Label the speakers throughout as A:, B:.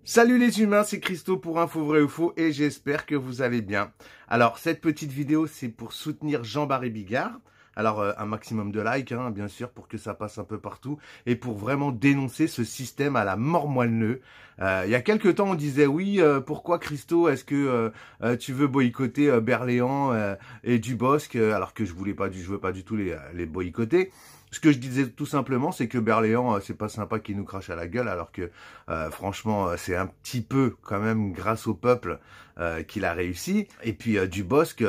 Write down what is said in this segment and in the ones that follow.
A: Salut les humains, c'est Christo pour Info Vrai ou Faux et j'espère que vous allez bien. Alors, cette petite vidéo, c'est pour soutenir Jean-Barré Bigard. Alors, un maximum de likes, hein, bien sûr, pour que ça passe un peu partout et pour vraiment dénoncer ce système à la mort moelleux. Il y a quelques temps, on disait, oui, pourquoi Christo, est-ce que tu veux boycotter Berléand et Dubosc, alors que je veux pas du tout les boycotter. Ce que je disais tout simplement, c'est que Berléand, c'est pas sympa qu'il nous crache à la gueule, alors que franchement, c'est un petit peu quand même grâce au peuple qu'il a réussi. Et puis Dubosc,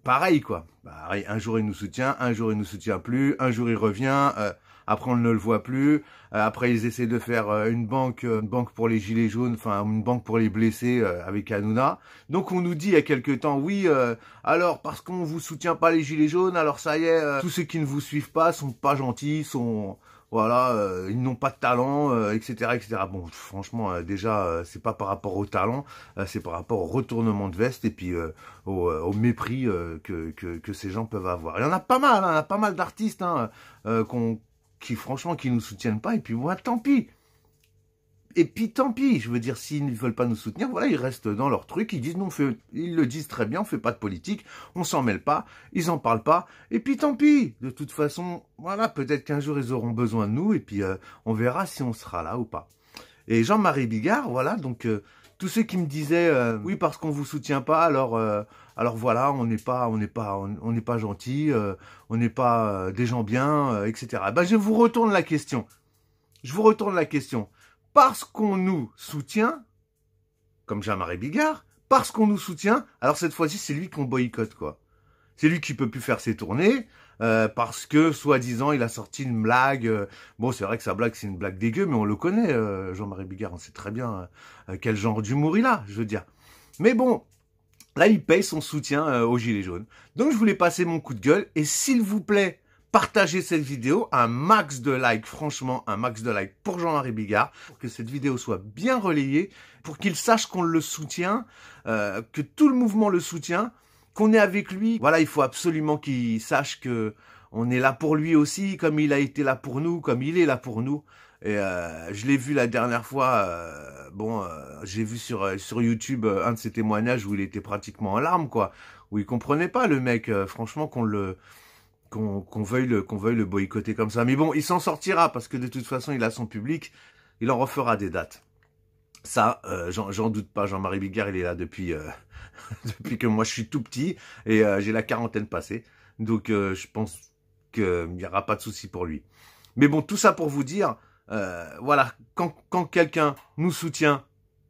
A: pareil quoi. Pareil, un jour il nous soutient, un jour il nous soutient plus, un jour il revient, après on ne le voit plus. Après ils essaient de faire une banque pour les gilets jaunes, enfin une banque pour les blessés avec Hanouna. Donc on nous dit il y a quelque temps, oui, alors parce qu'on vous soutient pas les gilets jaunes, alors ça y est, tous ceux qui ne vous suivent pas sont pas gentils, sont voilà, ils n'ont pas de talent, etc., etc. Bon, franchement, déjà, c'est pas par rapport au talent, c'est par rapport au retournement de veste et puis au mépris que ces gens peuvent avoir. Il y en a pas mal, hein, il y a pas mal d'artistes hein, qui, franchement, qui nous soutiennent pas. Et puis moi, tant pis. Et puis tant pis, je veux dire, s'ils ne veulent pas nous soutenir, voilà, ils restent dans leur truc, ils disent non, ils le disent très bien, on fait pas de politique, on s'en mêle pas, ils en parlent pas, et puis tant pis, de toute façon, voilà, peut-être qu'un jour ils auront besoin de nous, et puis on verra si on sera là ou pas. Et Jean-Marie Bigard, voilà, donc tous ceux qui me disaient oui parce qu'on vous soutient pas, alors voilà, on n'est pas gentil, on n'est pas des gens bien, etc. Ben je vous retourne la question. Je vous retourne la question. Parce qu'on nous soutient, comme Jean-Marie Bigard, parce qu'on nous soutient, alors cette fois-ci, c'est lui qu'on boycotte, quoi. C'est lui qui peut plus faire ses tournées, parce que, soi-disant, il a sorti une blague. Bon, c'est vrai que sa blague, c'est une blague dégueu, mais on le connaît, Jean-Marie Bigard, on sait très bien quel genre d'humour il a, je veux dire. Mais bon, là, il paye son soutien aux Gilets jaunes. Donc, je voulais passer mon coup de gueule, et s'il vous plaît, partagez cette vidéo, un max de likes, franchement, un max de likes pour Jean-Marie Bigard, pour que cette vidéo soit bien relayée, pour qu'il sache qu'on le soutient, que tout le mouvement le soutient, qu'on est avec lui. Voilà, il faut absolument qu'il sache que on est là pour lui aussi, comme il a été là pour nous, comme il est là pour nous. Et je l'ai vu la dernière fois, j'ai vu sur YouTube un de ses témoignages où il était pratiquement en larmes, quoi, où il comprenait pas le mec, franchement, qu'on veuille le boycotter comme ça. Mais bon, il s'en sortira parce que de toute façon, il a son public. Il en refera des dates. Ça, j'en doute pas. Jean-Marie Bigard, il est là depuis, depuis que moi je suis tout petit et j'ai la quarantaine passée. Donc, je pense qu'il n'y aura pas de souci pour lui. Mais bon, tout ça pour vous dire, voilà, quand quelqu'un nous soutient,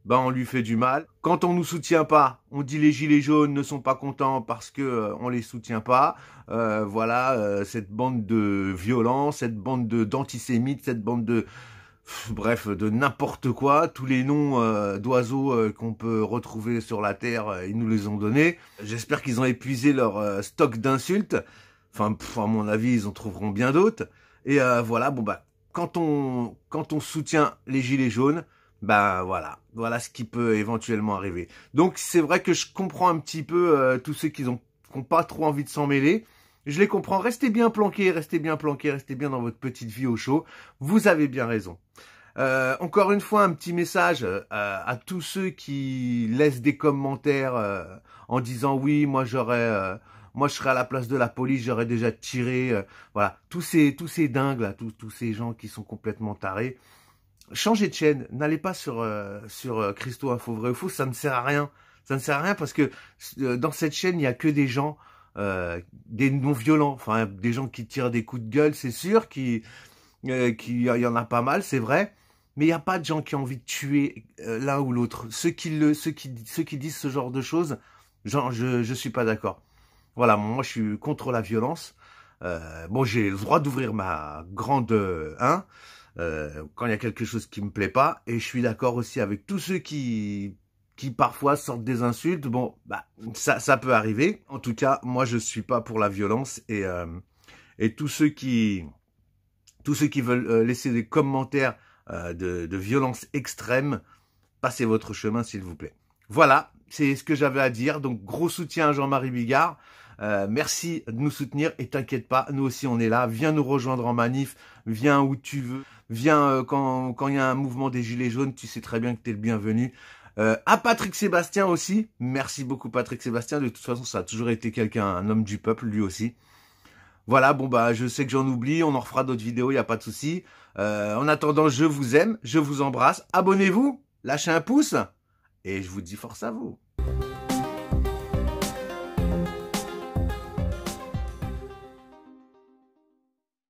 A: ben on lui fait du mal. Quand on nous soutient pas, on dit les gilets jaunes ne sont pas contents parce que on les soutient pas. Voilà, cette bande de violents, cette bande d'antisémites, cette bande de bref, de n'importe quoi, tous les noms d'oiseaux qu'on peut retrouver sur la Terre, ils nous les ont donnés. J'espère qu'ils ont épuisé leur stock d'insultes. Enfin, à mon avis, ils en trouveront bien d'autres. Et voilà, bon bah, quand on soutient les gilets jaunes, ben voilà ce qui peut éventuellement arriver. Donc c'est vrai que je comprends un petit peu tous ceux qui ont pas trop envie de s'en mêler. Je les comprends. Restez bien planqués, restez bien planqués, restez bien dans votre petite vie au chaud. Vous avez bien raison. Encore une fois, un petit message à tous ceux qui laissent des commentaires en disant oui, moi je serais à la place de la police, j'aurais déjà tiré. Voilà, tous ces dingues là, tous ces gens qui sont complètement tarés. Changez de chaîne, n'allez pas sur Christo Info Vrai ou Faux, ça ne sert à rien. Ça ne sert à rien parce que dans cette chaîne, il n'y a que des gens, des non-violents, enfin des gens qui tirent des coups de gueule, c'est sûr, il y en a pas mal, c'est vrai, mais il n'y a pas de gens qui ont envie de tuer l'un ou l'autre. Ceux qui disent ce genre de choses, genre, je suis pas d'accord. Voilà, moi je suis contre la violence. Bon, j'ai le droit d'ouvrir ma grande quand il y a quelque chose qui me plaît pas, et je suis d'accord aussi avec tous ceux qui parfois sortent des insultes. Bon, bah ça peut arriver. En tout cas, moi je suis pas pour la violence et tous ceux qui veulent laisser des commentaires de violence extrême, passez votre chemin s'il vous plaît. Voilà, c'est ce que j'avais à dire. Donc gros soutien à Jean-Marie Bigard. Merci de nous soutenir et t'inquiète pas, nous aussi on est là. Viens nous rejoindre en manif, viens où tu veux. Viens quand il y a un mouvement des Gilets jaunes, tu sais très bien que tu es le bienvenu. À Patrick Sébastien aussi, merci beaucoup Patrick Sébastien, de toute façon ça a toujours été quelqu'un, un homme du peuple lui aussi. Voilà, bon bah je sais que j'en oublie, on en refera d'autres vidéos, il n'y a pas de souci. En attendant, je vous aime, je vous embrasse, abonnez-vous, lâchez un pouce, et je vous dis force à vous.